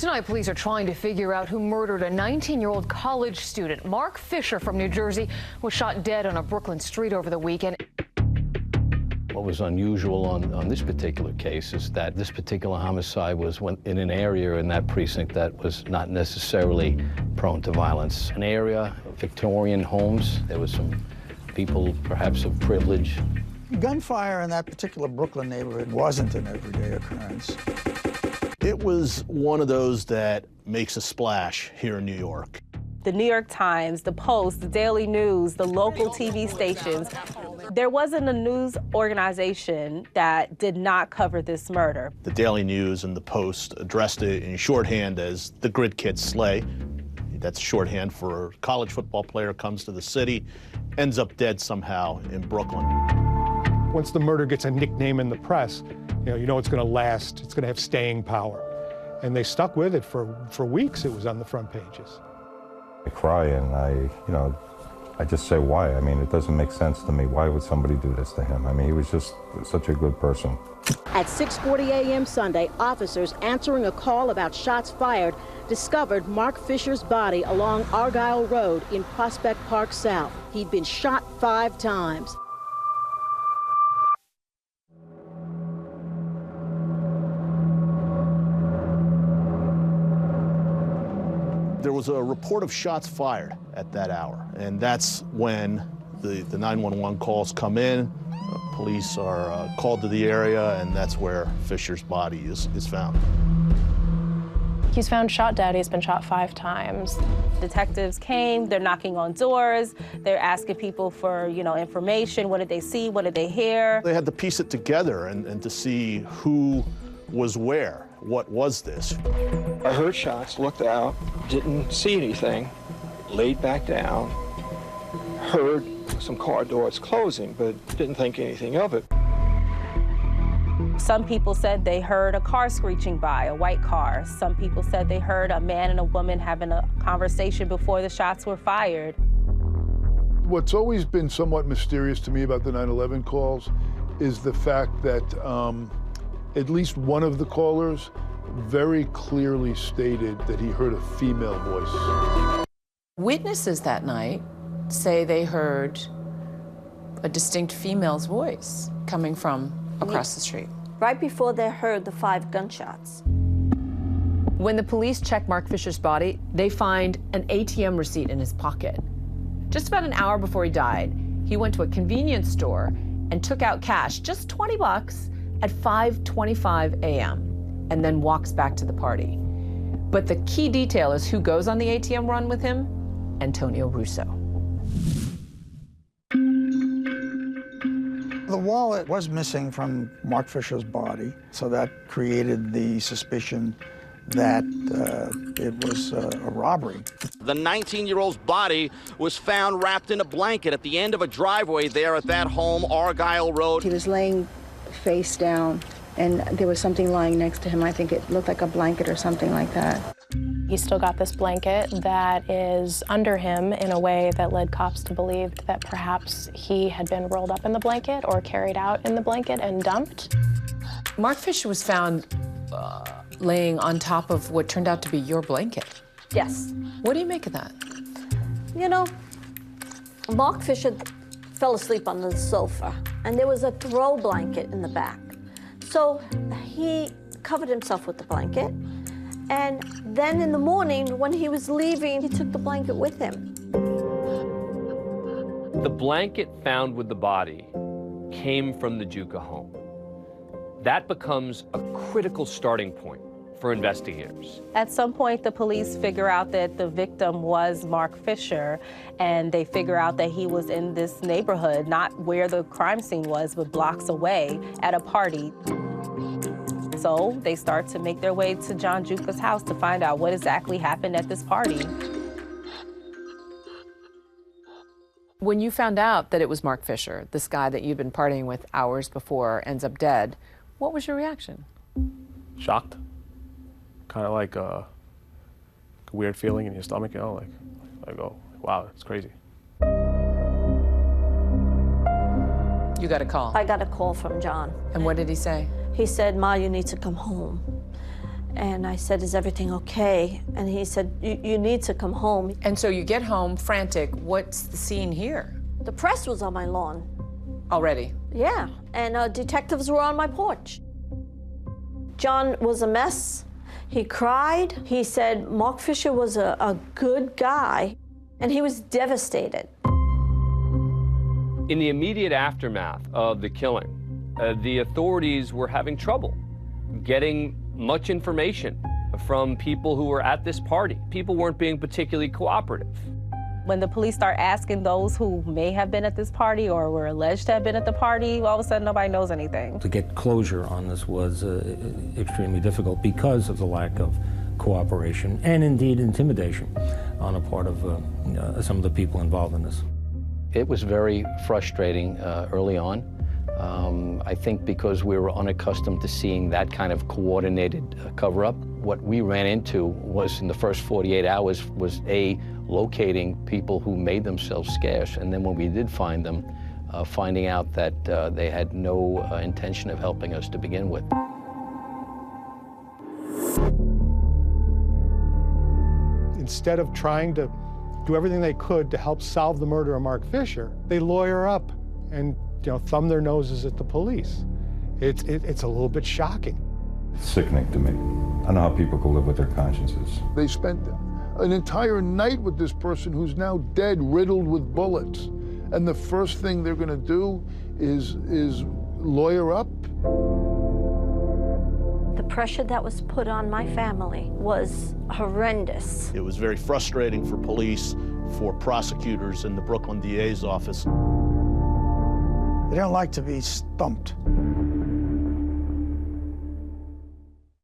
Tonight, police are trying to figure out who murdered a 19-year-old college student. Mark Fisher from New Jersey was shot dead on a Brooklyn street over the weekend. What was unusual on this particular case is that this particular homicide was in an area in that precinct that was not necessarily prone to violence. An area, Victorian homes, there was some people perhaps of privilege. Gunfire in that particular Brooklyn neighborhood wasn't an everyday occurrence. It was one of those that makes a splash here in New York. The New York Times, the Post, the Daily News, the local TV stations. There wasn't a news organization that did not cover this murder. The Daily News and the Post addressed it in shorthand as the Grid Kid Slay. That's shorthand for a college football player comes to the city, ends up dead somehow in Brooklyn. Once the murder gets a nickname in the press, you know it's going to last, it's going to have staying power. And they stuck with it for weeks. It was on the front pages. I cry and I just say why. I mean, it doesn't make sense to me. Why would somebody do this to him? I mean, he was just such a good person. At 6:40 a.m. Sunday, officers answering a call about shots fired discovered Mark Fisher's body along Argyle Road in Prospect Park South. He'd been shot 5 times. There was a report of shots fired at that hour, and that's when the 911 calls come in. Police are called to the area, and that's where Fisher's body is found. He's found shot dead. He's been shot 5 times. Detectives came, they're knocking on doors, they're asking people for, information. What did they see? What did they hear? They had to piece it together and to see who was where. What was this? I heard shots, looked out, didn't see anything, laid back down, heard some car doors closing, but didn't think anything of it. Some people said they heard a car screeching by, a white car. Some people said they heard a man and a woman having a conversation before the shots were fired. What's always been somewhat mysterious to me about the 9/11 calls is the fact that at least one of the callers very clearly stated that he heard a female voice. Witnesses that night say they heard a distinct female's voice coming from across the street. Right before they heard the 5 gunshots. When the police check Mark Fisher's body, they find an ATM receipt in his pocket. Just about an hour before he died, he went to a convenience store and took out cash, just 20 bucks, at 5:25 a.m. and then walks back to the party. But the key detail is who goes on the ATM run with him? Antonio Russo. The wallet was missing from Mark Fisher's body, so that created the suspicion that it was a robbery. The 19-year-old's body was found wrapped in a blanket at the end of a driveway there at that home, Argyle Road. He was laying face down, and there was something lying next to him. I think it looked like a blanket or something like that. He's still got this blanket that is under him in a way that led cops to believe that perhaps he had been rolled up in the blanket or carried out in the blanket and dumped. Mark Fisher was found laying on top of what turned out to be your blanket. Yes. What do you make of that? Mark Fisher fell asleep on the sofa, and there was a throw blanket in the back. So he covered himself with the blanket, and then in the morning, when he was leaving, he took the blanket with him. The blanket found with the body came from the Giuca home. That becomes a critical starting point for investigators. At some point, the police figure out that the victim was Mark Fisher, and they figure out that he was in this neighborhood, not where the crime scene was, but blocks away at a party. So they start to make their way to John Giuca's house to find out what exactly happened at this party. When you found out that it was Mark Fisher, this guy that you'd been partying with hours before, ends up dead, what was your reaction? Shocked. Kind of like a weird feeling in your stomach, like oh, wow, it's crazy. You got a call? I got a call from John. And what did he say? He said, Ma, you need to come home. And I said, is everything okay? And he said, you need to come home. And so you get home frantic. What's the scene here? The press was on my lawn. Already? Yeah, and detectives were on my porch. John was a mess. He cried. He said Mark Fisher was a good guy, and he was devastated. In the immediate aftermath of the killing, the authorities were having trouble getting much information from people who were at this party. People weren't being particularly cooperative. When the police start asking those who may have been at this party or were alleged to have been at the party, all of a sudden nobody knows anything. To get closure on this was extremely difficult because of the lack of cooperation and indeed intimidation on the part of some of the people involved in this. It was very frustrating early on. I think because we were unaccustomed to seeing that kind of coordinated cover-up. What we ran into was, in the first 48 hours, was locating people who made themselves scarce, and then when we did find them, finding out that they had no intention of helping us to begin with. Instead of trying to do everything they could to help solve the murder of Mark Fisher, they lawyer up and thumb their noses at the police. It's a little bit shocking. It's sickening to me. I don't know how people can live with their consciences. They spent an entire night with this person who's now dead, riddled with bullets. And the first thing they're going to do is lawyer up. The pressure that was put on my family was horrendous. It was very frustrating for police, for prosecutors in the Brooklyn DA's office. They don't like to be stumped.